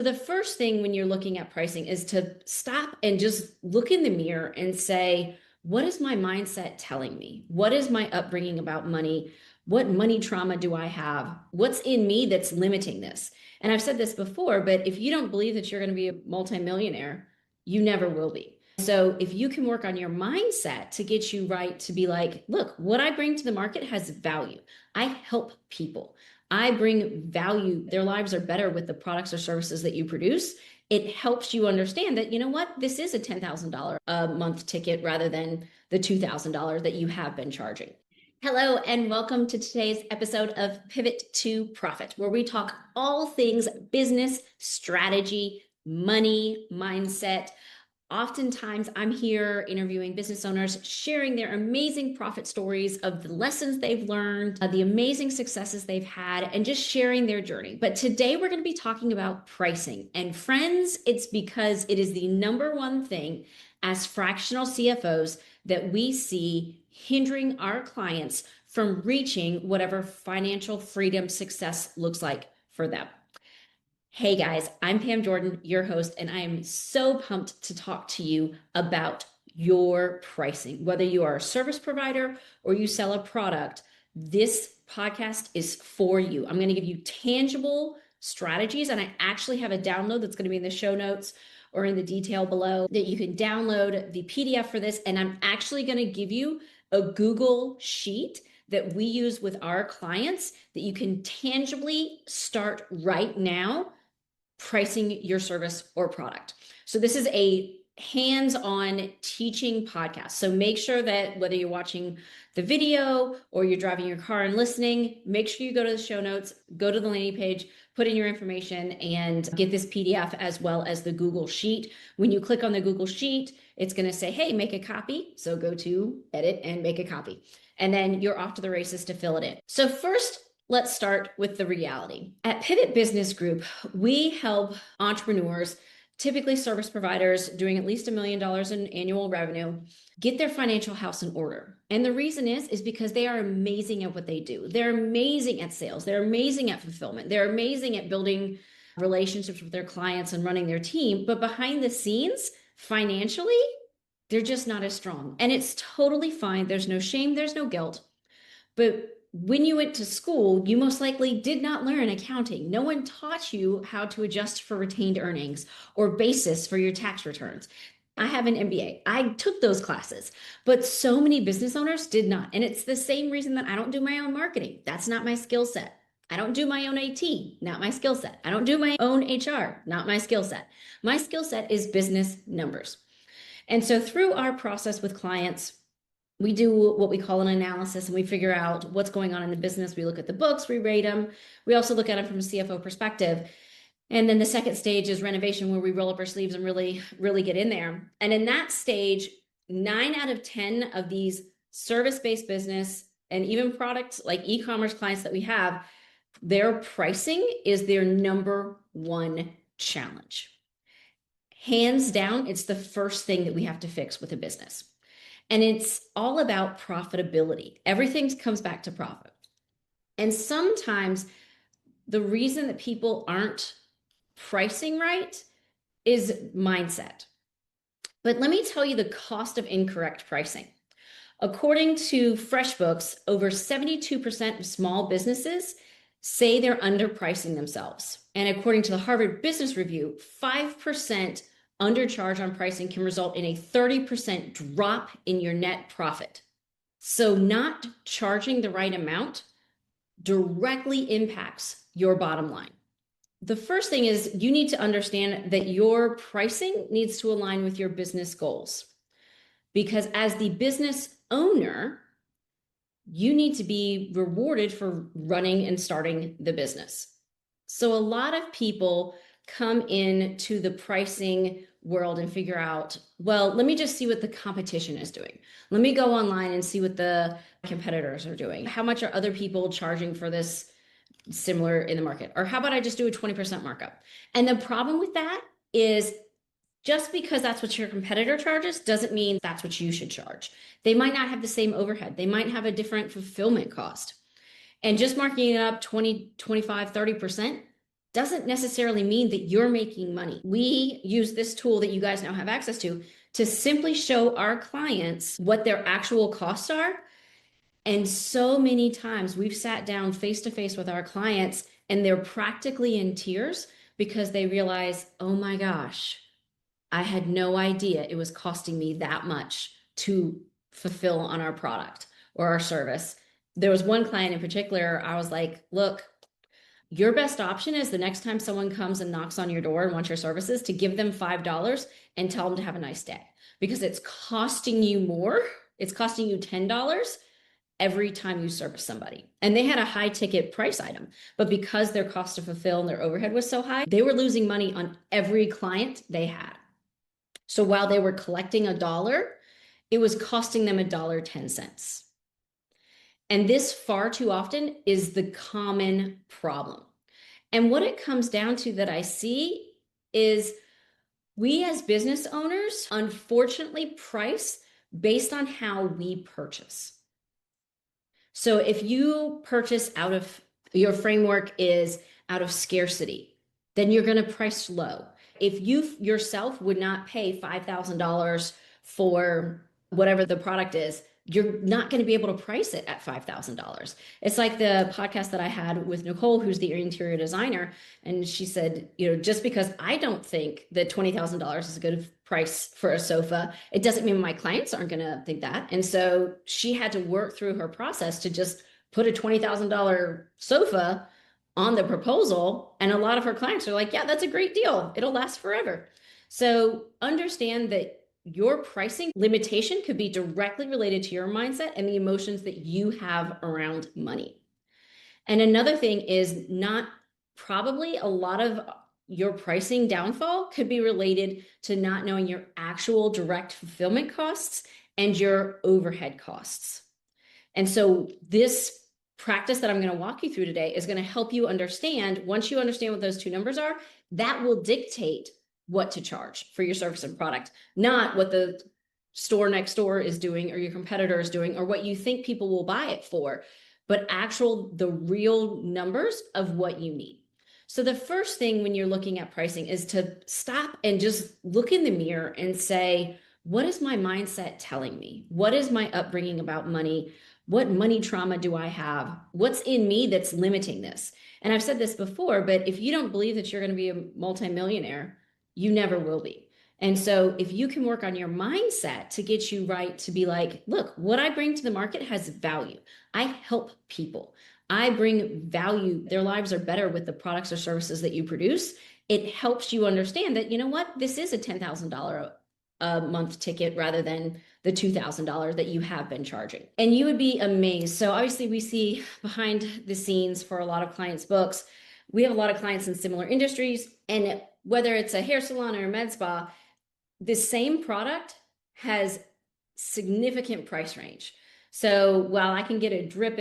The first thing when you're looking at pricing is to stop and just look in the mirror and say, what is my mindset telling me? What is my upbringing about money? What money trauma do I have? What's in me that's limiting this? And I've said this before, but if you don't believe that you're going to be a multimillionaire, you never will be. So if you can work on your mindset to get you right to be like, look, what I bring to the market has value. I help people. I bring value. Their lives are better with the products or services that you produce. It helps you understand that, you know what, this is a $10,000 a month ticket rather than the $2,000 that you have been charging. Hello, and welcome to today's episode of Pivot to Profit, where we talk all things business, strategy, money, mindset. Oftentimes, I'm here interviewing business owners, sharing their amazing profit stories of the lessons they've learned, the amazing successes they've had, and just sharing their journey. But today, we're going to be talking about pricing. And friends, it's because it is the number one thing as fractional CFOs that we see hindering our clients from reaching whatever financial freedom success looks like for them. Hey guys, I'm Pam Jordan, your host, and I am so pumped to talk to you about your pricing. Whether you are a service provider or you sell a product, this podcast is for you. I'm going to give you tangible strategies, and I actually have a download that's going to be in the show notes or in the detail below that you can download the PDF for this, and I'm actually going to give you a Google Sheet that we use with our clients that you can tangibly start right now pricing your service or product. So this is a hands-on teaching podcast. So make sure that whether you're watching the video or you're driving your car and listening, make sure you go to the show notes, go to the landing page, put in your information, and get this PDF as well as the Google Sheet. When you click on the Google Sheet, it's going to say, hey, make a copy. So go to edit and make a copy. And then you're off to the races to fill it in. So first, let's start with the reality. At Pivot Business Group, we help entrepreneurs, typically service providers doing at least $1 million in annual revenue, get their financial house in order. And the reason is because they are amazing at what they do. They're amazing at sales. They're amazing at fulfillment. They're amazing at building relationships with their clients and running their team. But behind the scenes, financially, they're just not as strong. And it's totally fine. There's no shame. There's no guilt. But when you went to school, you most likely did not learn accounting. No one taught you how to adjust for retained earnings or basis for your tax returns. I have an MBA. I took those classes, but so many business owners did not. And it's the same reason that I don't do my own marketing. That's not my skill set. I don't do my own AT, not my skill set. I don't do my own HR, not my skill set. My skill set is business numbers. And so through our process with clients, we do what we call an analysis, and we figure out what's going on in the business. We look at the books, we rate them. We also look at them from a CFO perspective. And then the second stage is renovation, where we roll up our sleeves and really get in there. And in that stage, 9 out of 10 of these service-based business and even products like e-commerce clients that we have, their pricing is their number one challenge. Hands down, it's the first thing that we have to fix with a business. And it's all about profitability. Everything comes back to profit. And sometimes the reason that people aren't pricing right is mindset. But let me tell you the cost of incorrect pricing. According to FreshBooks, over 72% of small businesses say they're underpricing themselves. And according to the Harvard Business Review, 5% undercharge on pricing can result in a 30% drop in your net profit. So not charging the right amount directly impacts your bottom line. The first thing is you need to understand that your pricing needs to align with your business goals. Because as the business owner, you need to be rewarded for running and starting the business. So a lot of people come into the pricing world and figure out, well, let me just see what the competition is doing. Let me go online and see what the competitors are doing. How much are other people charging for this similar in the market? Or how about I just do a 20% markup? And the problem with that is just because that's what your competitor charges doesn't mean that's what you should charge. They might not have the same overhead. They might have a different fulfillment cost. And just marking it up 20, 25, 30% doesn't necessarily mean that you're making money. We use this tool that you guys now have access to simply show our clients what their actual costs are. And so many times we've sat down face to face with our clients and they're practically in tears because they realize, oh my gosh, I had no idea it was costing me that much to fulfill on our product or our service. There was one client in particular, I was like, look, your best option is the next time someone comes and knocks on your door and wants your services, to give them $5 and tell them to have a nice day, because it's costing you more. It's costing you $10 every time you service somebody. And they had a high ticket price item, but because their cost to fulfill and their overhead was so high, they were losing money on every client they had. So while they were collecting $1, it was costing them $1.10. And this far too often is the common problem. And what it comes down to that I see is we as business owners unfortunately price based on how we purchase. So if you purchase out of, your framework is out of scarcity, then you're going to price low. If you yourself would not pay $5,000 for whatever the product is, you're not going to be able to price it at $5,000. It's like the podcast that I had with Nicole, who's the interior designer. And she said, just because I don't think that $20,000 is a good price for a sofa, it doesn't mean my clients aren't going to think that. And so she had to work through her process to just put a $20,000 sofa on the proposal. And a lot of her clients are like, yeah, that's a great deal. It'll last forever. So understand that your pricing limitation could be directly related to your mindset and the emotions that you have around money. And another thing is, not probably a lot of your pricing downfall could be related to not knowing your actual direct fulfillment costs and your overhead costs. And so this practice that I'm going to walk you through today is going to help you understand. Once you understand what those two numbers are, that will dictate what to charge for your service and product, not what the store next door is doing or your competitor is doing or what you think people will buy it for, but the real numbers of what you need. So the first thing when you're looking at pricing is to stop and just look in the mirror and say, what is my mindset telling me? What is my upbringing about money? What money trauma do I have? What's in me that's limiting this? And I've said this before, but if you don't believe that you're going to be a multimillionaire, you never will be. And so if you can work on your mindset to get you right, to be like, look, what I bring to the market has value. I help people. I bring value. Their lives are better with the products or services that you produce. It helps you understand that, you know what, this is a $10,000 a month ticket rather than the $2,000 that you have been charging. And you would be amazed. So obviously we see behind the scenes for a lot of clients' books, we have a lot of clients in similar industries, and whether it's a hair salon or a med spa, the same product has significant price range. So while I can get a drip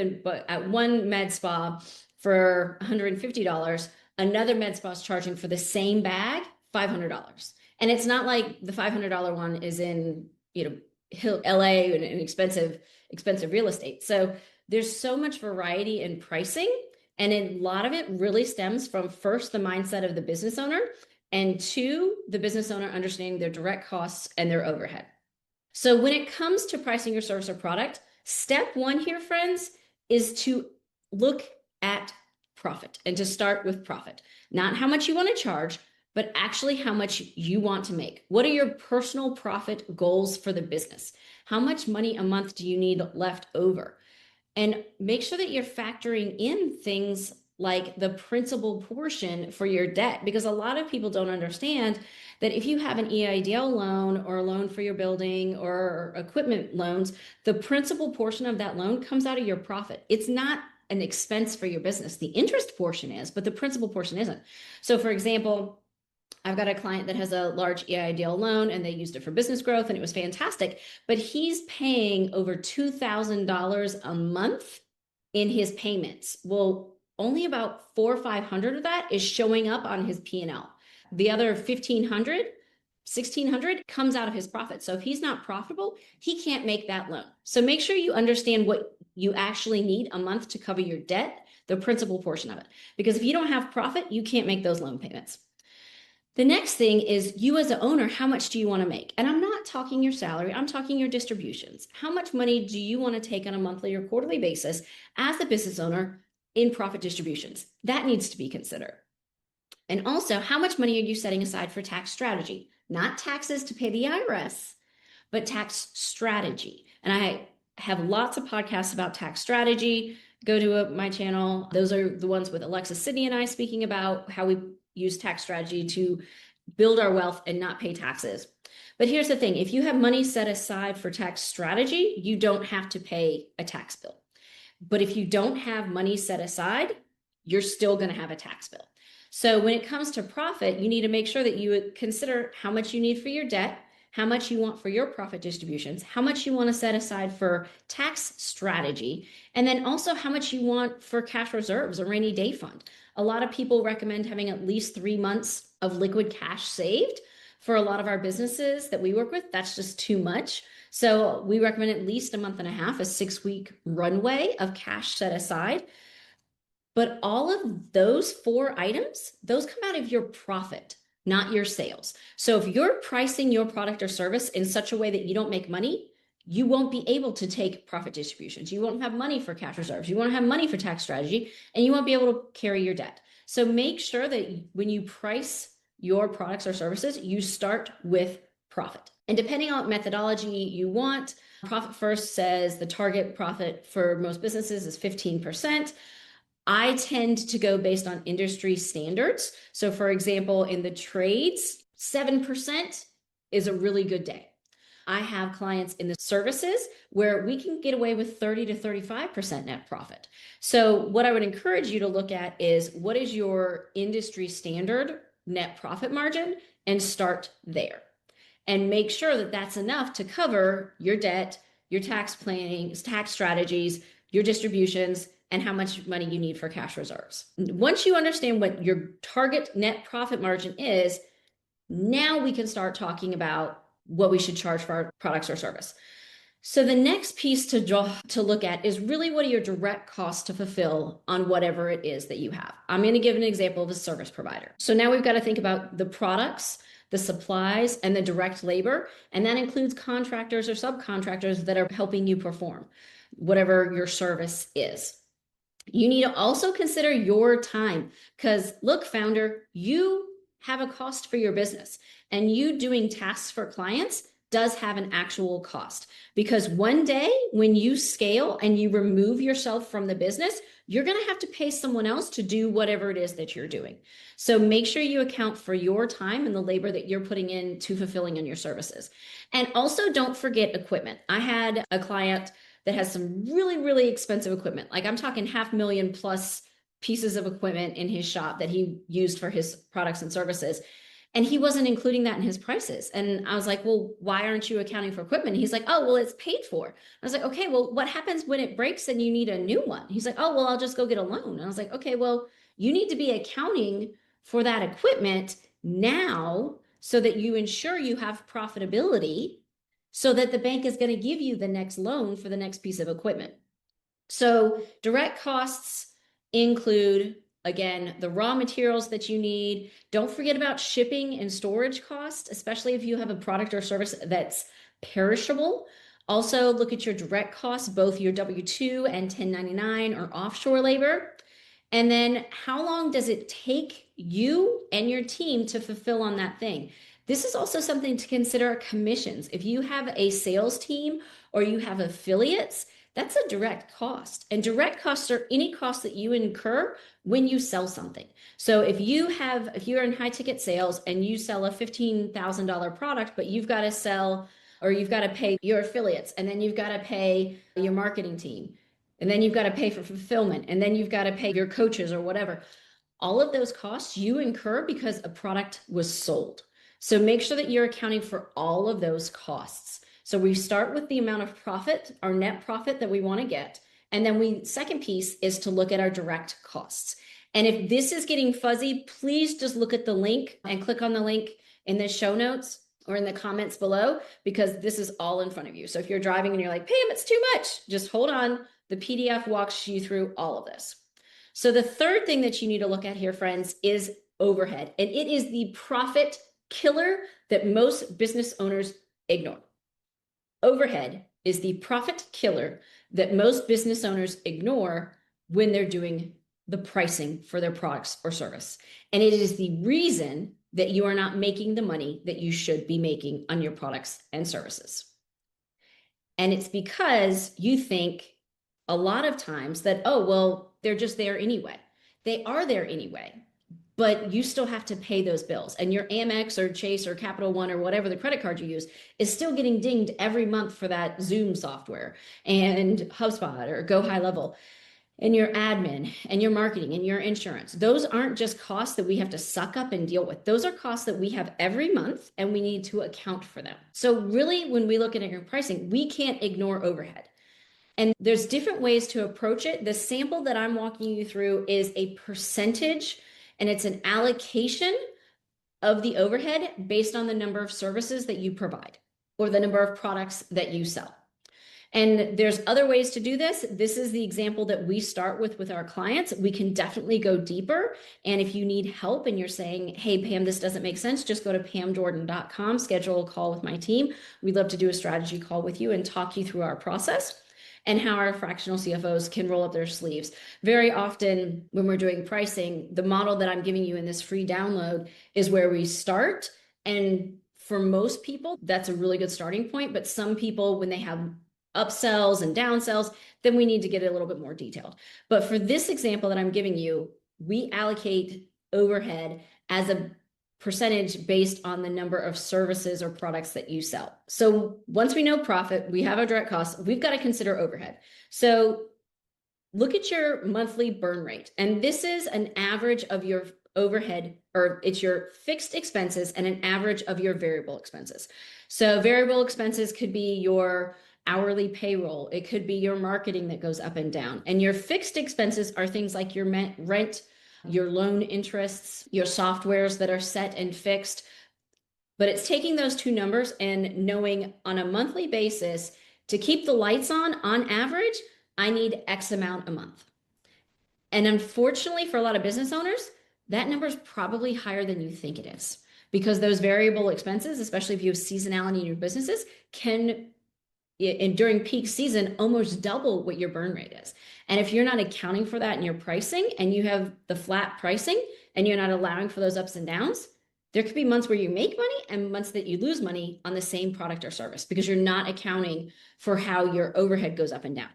at one med spa for $150, another med spa is charging for the same bag $500. And it's not like the $500 one is in, LA and expensive real estate. So there's so much variety in pricing. And a lot of it really stems from, first, the mindset of the business owner, and two, the business owner understanding their direct costs and their overhead. So when it comes to pricing your service or product, step one here, friends, is to look at profit and to start with profit. Not how much you want to charge, but actually how much you want to make. What are your personal profit goals for the business? How much money a month do you need left over? And make sure that you're factoring in things like the principal portion for your debt, because a lot of people don't understand that if you have an EIDL loan or a loan for your building or equipment loans, the principal portion of that loan comes out of your profit. It's not an expense for your business. The interest portion is, but the principal portion isn't. So for example, I've got a client that has a large EIDL loan and they used it for business growth and it was fantastic, but he's paying over $2,000 a month in his payments. Well, only about 400 or 500 of that is showing up on his P&L. The other 1,600 comes out of his profit. So if he's not profitable, he can't make that loan. So make sure you understand what you actually need a month to cover your debt. the principal portion of it. Because if you don't have profit, you can't make those loan payments. The next thing is you as an owner, how much do you want to make? And I'm not talking your salary, I'm talking your distributions. How much money do you want to take on a monthly or quarterly basis as the business owner in profit distributions? That needs to be considered. And also, how much money are you setting aside for tax strategy? Not taxes to pay the IRS, but tax strategy. And I have lots of podcasts about tax strategy. Go to my channel. Those are the ones with Alexis, Sydney, and I speaking about how we use tax strategy to build our wealth and not pay taxes. But here's the thing. If you have money set aside for tax strategy, you don't have to pay a tax bill. But if you don't have money set aside, you're still going to have a tax bill. So when it comes to profit, you need to make sure that you consider how much you need for your debt, how much you want for your profit distributions, how much you want to set aside for tax strategy, and then also how much you want for cash reserves, a rainy day fund. A lot of people recommend having at least 3 months of liquid cash saved. For a lot of our businesses that we work with, that's just too much. So we recommend at least a month and a half, a 6-week runway of cash set aside. But all of those 4 items, those come out of your profit, not your sales. So if you're pricing your product or service in such a way that you don't make money, you won't be able to take profit distributions. You won't have money for cash reserves. You won't have money for tax strategy, and you won't be able to carry your debt. So make sure that when you price your products or services, you start with profit. And depending on what methodology you want, Profit First says the target profit for most businesses is 15%. I tend to go based on industry standards. So for example, in the trades, 7% is a really good day. I have clients in the services where we can get away with 30 to 35% net profit. So what I would encourage you to look at is what is your industry standard net profit margin, and start there. And make sure that that's enough to cover your debt, your tax planning, tax strategies, your distributions, and how much money you need for cash reserves. Once you understand what your target net profit margin is, now we can start talking about what we should charge for our products or service. So the next piece to look at is really what are your direct costs to fulfill on whatever it is that you have. I'm going to give an example of a service provider. So now we've got to think about the products, the supplies, and the direct labor, and that includes contractors or subcontractors that are helping you perform whatever your service is. You need to also consider your time, because look, founder, you have a cost for your business, and you doing tasks for clients does have an actual cost, because one day when you scale and you remove yourself from the business, you're going to have to pay someone else to do whatever it is that you're doing. So make sure you account for your time and the labor that you're putting into fulfilling on your services. And also don't forget equipment. I had a client that has some really, really expensive equipment. Like I'm talking $500,000 plus pieces of equipment in his shop that he used for his products and services. And he wasn't including that in his prices. And I was like, well, why aren't you accounting for equipment? And he's like, oh, well, it's paid for. I was like, okay, well, what happens when it breaks and you need a new one? He's like, oh, well, I'll just go get a loan. And I was like, okay, well, you need to be accounting for that equipment now so that you ensure you have profitability, so that the bank is going to give you the next loan for the next piece of equipment. So direct costs include, again, the raw materials that you need. Don't forget about shipping and storage costs, especially if you have a product or service that's perishable. Also look at your direct costs, both your W-2 and 1099 or offshore labor. And then how long does it take you and your team to fulfill on that thing? This is also something to consider commissions. If you have a sales team or you have affiliates, that's a direct cost. And direct costs are any cost that you incur when you sell something. So if you're in high ticket sales and you sell a $15,000 product, but you've got to sell, or you've got to pay your affiliates, and then you've got to pay your marketing team, and then you've got to pay for fulfillment, and then you've got to pay your coaches or whatever. All of those costs you incur because a product was sold. So make sure that you're accounting for all of those costs. So we start with the amount of profit, our net profit that we want to get. And then second piece is to look at our direct costs. And if this is getting fuzzy, please just look at the link and click on the link in the show notes or in the comments below, because this is all in front of you. So if you're driving and you're like, Pam, it's too much, just hold on. The PDF walks you through all of this. So the third thing that you need to look at here, friends, is overhead. And it is the profit killer that most business owners ignore. Overhead is the profit killer that most business owners ignore when they're doing the pricing for their products or service. And it is the reason that you are not making the money that you should be making on your products and services. And it's because you think a lot of times that, oh, well, they're just there anyway. They are there anyway, but you still have to pay those bills. And your Amex or Chase or Capital One or whatever the credit card you use is still getting dinged every month for that Zoom software and HubSpot or Go High Level. And your admin and your marketing and your insurance. Those aren't just costs that we have to suck up and deal with. Those are costs that we have every month and we need to account for them. So really, when we look at your pricing, we can't ignore overhead. And there's different ways to approach it. The sample that I'm walking you through is a percentage, and it's an allocation of the overhead based on the number of services that you provide or the number of products that you sell. And there's other ways to do this. This is the example that we start with our clients. We can definitely go deeper. And if you need help and you're saying, hey, Pam, this doesn't make sense, just go to pamjordan.com, schedule a call with my team. We'd love to do a strategy call with you and talk you through our process and how our fractional CFOs can roll up their sleeves. Very often when we're doing pricing, the model that I'm giving you in this free download is where we start. And for most people, that's a really good starting point. But some people, when they have upsells and downsells, then we need to get a little bit more detailed. But for this example that I'm giving you, we allocate overhead as a percentage based on the number of services or products that you sell. So once we know profit, we have our direct costs, we've got to consider overhead. So look at your monthly burn rate. And this is an average of your overhead, or it's your fixed expenses and an average of your variable expenses. So variable expenses could be your hourly payroll. It could be your marketing that goes up and down. And your fixed expenses are things like your rent, your loan interests, your softwares that are set and fixed. But it's taking those two numbers and knowing on a monthly basis to keep the lights on average, I need X amount a month. And unfortunately, for a lot of business owners, that number is probably higher than you think it is, because those variable expenses, especially if you have seasonality in your businesses, can and during peak season, almost double what your burn rate is. And if you're not accounting for that in your pricing and you have the flat pricing and you're not allowing for those ups and downs, there could be months where you make money and months that you lose money on the same product or service because you're not accounting for how your overhead goes up and down.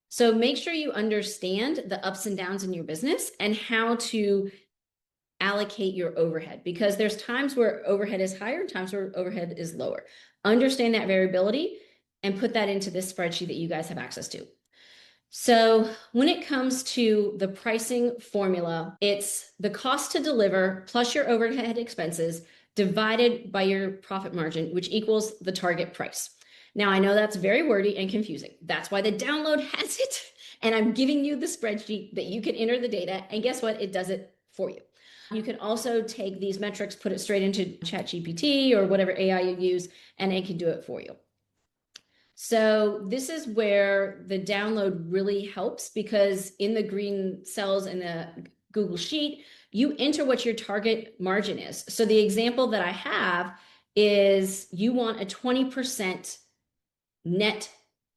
So make sure you understand the ups and downs in your business and how to allocate your overhead, because there's times where overhead is higher, times where overhead is lower. Understand that variability and put that into this spreadsheet that you guys have access to. So when it comes to the pricing formula, it's the cost to deliver plus your overhead expenses divided by your profit margin, which equals the target price. Now, I know that's very wordy and confusing. That's why the download has it. And I'm giving you the spreadsheet that you can enter the data. And guess what? It does it for you. You can also take these metrics, put it straight into ChatGPT or whatever AI you use, and it can do it for you. So this is where the download really helps, because in the green cells in the Google Sheet, you enter what your target margin is. So the example that I have is you want a 20% net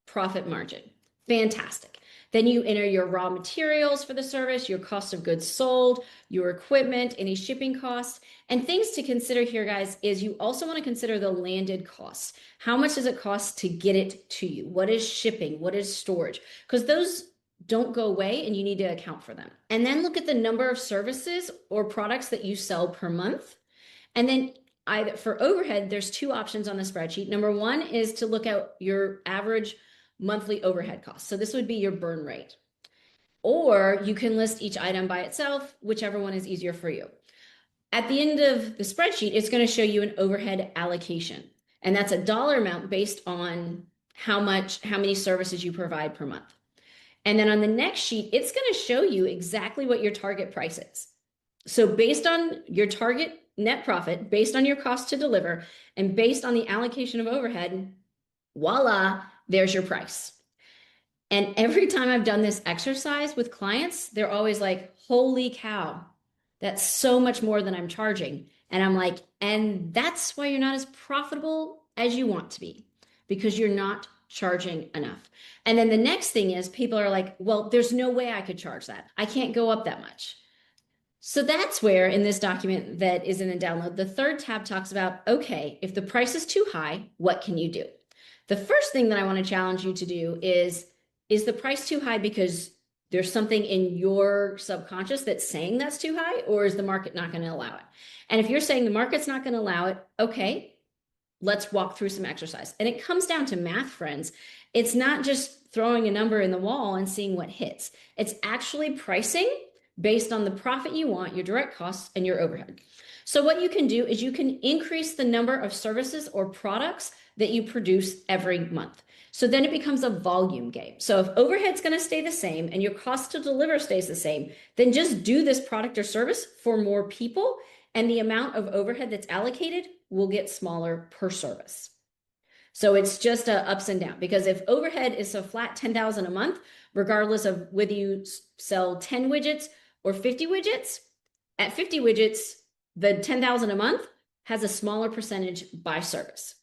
profit margin. Fantastic. Then you enter your raw materials for the service, your cost of goods sold, your equipment, any shipping costs. And things to consider here, guys, is you also want to consider the landed costs. How much does it cost to get it to you? What is shipping? What is storage? Because those don't go away and you need to account for them. And then look at the number of services or products that you sell per month. And then for overhead, there's two options on the spreadsheet. Number one is to look at your average monthly overhead costs. So this would be your burn rate. Or you can list each item by itself, whichever one is easier for you. At the end of the spreadsheet, it's going to show you an overhead allocation. And that's a dollar amount based on how many services you provide per month. And then on the next sheet, it's going to show you exactly what your target price is. So based on your target net profit, based on your cost to deliver, and based on the allocation of overhead, voila, there's your price. And every time I've done this exercise with clients, they're always like, holy cow, that's so much more than I'm charging. And I'm like, and that's why you're not as profitable as you want to be, because you're not charging enough. And then the next thing is people are like, well, there's no way I could charge that. I can't go up that much. So that's where in this document that is in the download, the third tab talks about, okay, if the price is too high, what can you do? The first thing that I want to challenge you to do is the price too high because there's something in your subconscious that's saying that's too high, or is the market not going to allow it? And if you're saying the market's not going to allow it, okay, let's walk through some exercise. And it comes down to math, friends. It's not just throwing a number in the wall and seeing what hits. It's actually pricing based on the profit you want, your direct costs, and your overhead. So what you can do is you can increase the number of services or products that you produce every month. So then it becomes a volume game. So if overhead's going to stay the same and your cost to deliver stays the same, then just do this product or service for more people, and the amount of overhead that's allocated will get smaller per service. So it's just a ups and down, because if overhead is a flat 10,000 a month, regardless of whether you sell 10 widgets or 50 widgets, at 50 widgets, the 10,000 a month has a smaller percentage by service.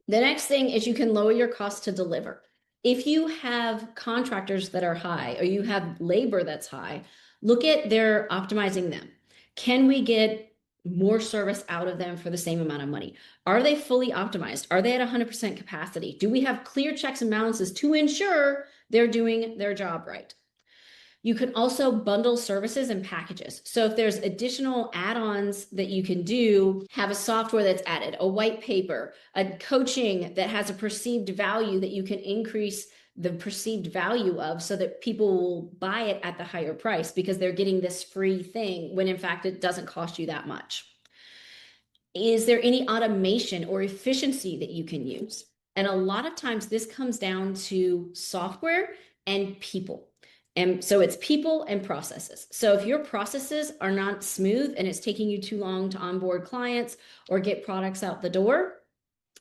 The next thing is you can lower your cost to deliver. If you have contractors that are high or you have labor that's high, look at their optimizing them. Can we get more service out of them for the same amount of money? Are they fully optimized? Are they at 100% capacity? Do we have clear checks and balances to ensure they're doing their job right? You can also bundle services and packages. So if there's additional add-ons that you can do, have a software that's added, a white paper, a coaching that has a perceived value that you can increase the perceived value of, so that people will buy it at the higher price because they're getting this free thing when in fact it doesn't cost you that much. Is there any automation or efficiency that you can use? And a lot of times this comes down to software and people. And so it's people and processes. So if your processes are not smooth and it's taking you too long to onboard clients or get products out the door,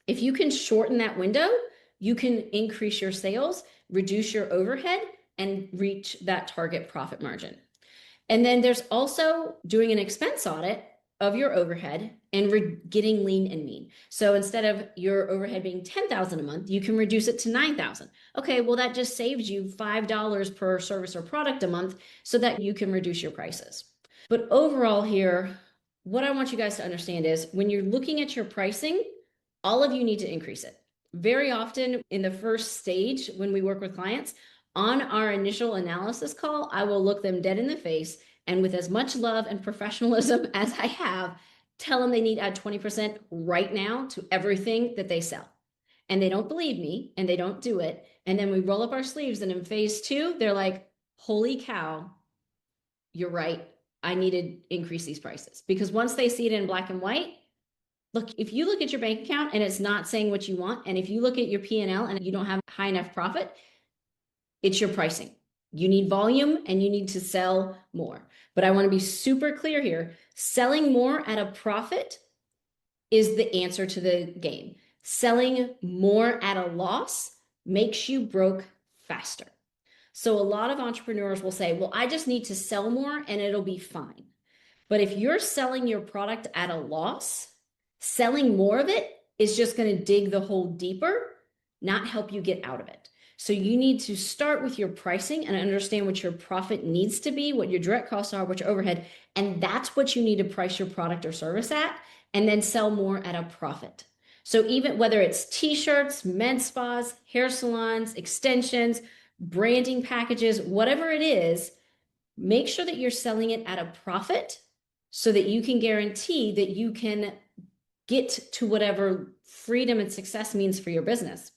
if you can shorten that window, you can increase your sales, reduce your overhead, and reach that target profit margin. And then there's also doing an expense audit of your overhead and getting lean and mean. So instead of your overhead being 10,000 a month, you can reduce it to 9,000. Okay, well that just saves you $5 per service or product a month so that you can reduce your prices. But overall here, what I want you guys to understand is when you're looking at your pricing, all of you need to increase it. Very often in the first stage, when we work with clients, on our initial analysis call, I will look them dead in the face and with as much love and professionalism as I have, tell them they need to add 20% right now to everything that they sell. And they don't believe me and they don't do it. And then we roll up our sleeves, and in phase 2, they're like, holy cow, you're right. I need to increase these prices. Because once they see it in black and white, look, if you look at your bank account and it's not saying what you want, and if you look at your P&L and you don't have high enough profit, it's your pricing. You need volume and you need to sell more. But I want to be super clear here. Selling more at a profit is the answer to the game. Selling more at a loss makes you broke faster. So a lot of entrepreneurs will say, well, I just need to sell more and it'll be fine. But if you're selling your product at a loss, selling more of it is just going to dig the hole deeper, not help you get out of it. So you need to start with your pricing and understand what your profit needs to be, what your direct costs are, what your overhead, and that's what you need to price your product or service at, and then sell more at a profit. So even whether it's t-shirts, med spas, hair salons, extensions, branding packages, whatever it is, make sure that you're selling it at a profit so that you can guarantee that you can get to whatever freedom and success means for your business.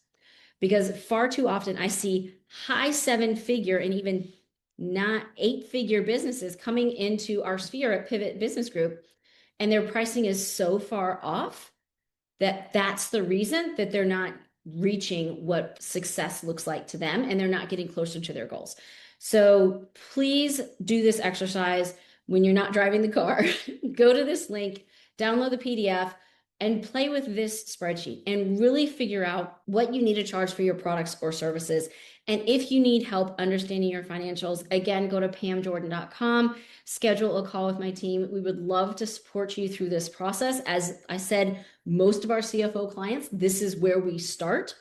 Because far too often I see high 7-figure and even not 8-figure businesses coming into our sphere at Pivot Business Group, and their pricing is so far off that that's the reason that they're not reaching what success looks like to them, and they're not getting closer to their goals. So please do this exercise when you're not driving the car. Go to this link, download the PDF, and play with this spreadsheet and really figure out what you need to charge for your products or services. And if you need help understanding your financials, again, go to pamjordan.com, schedule a call with my team. We would love to support you through this process. As I said, most of our CFO clients, this is where we start.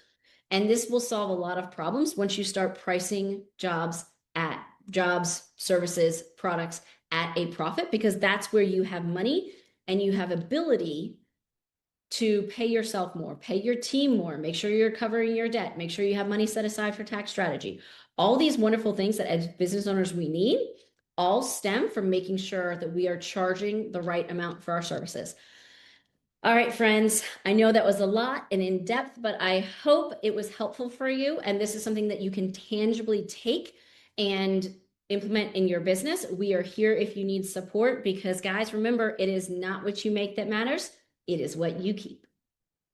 And this will solve a lot of problems once you start pricing jobs, services, products at a profit, because that's where you have money and you have ability to pay yourself more, pay your team more, make sure you're covering your debt, make sure you have money set aside for tax strategy. All these wonderful things that as business owners we need all stem from making sure that we are charging the right amount for our services. All right, friends, I know that was a lot and in depth, but I hope it was helpful for you. And this is something that you can tangibly take and implement in your business. We are here if you need support because, guys, remember, it is not what you make that matters. It is what you keep.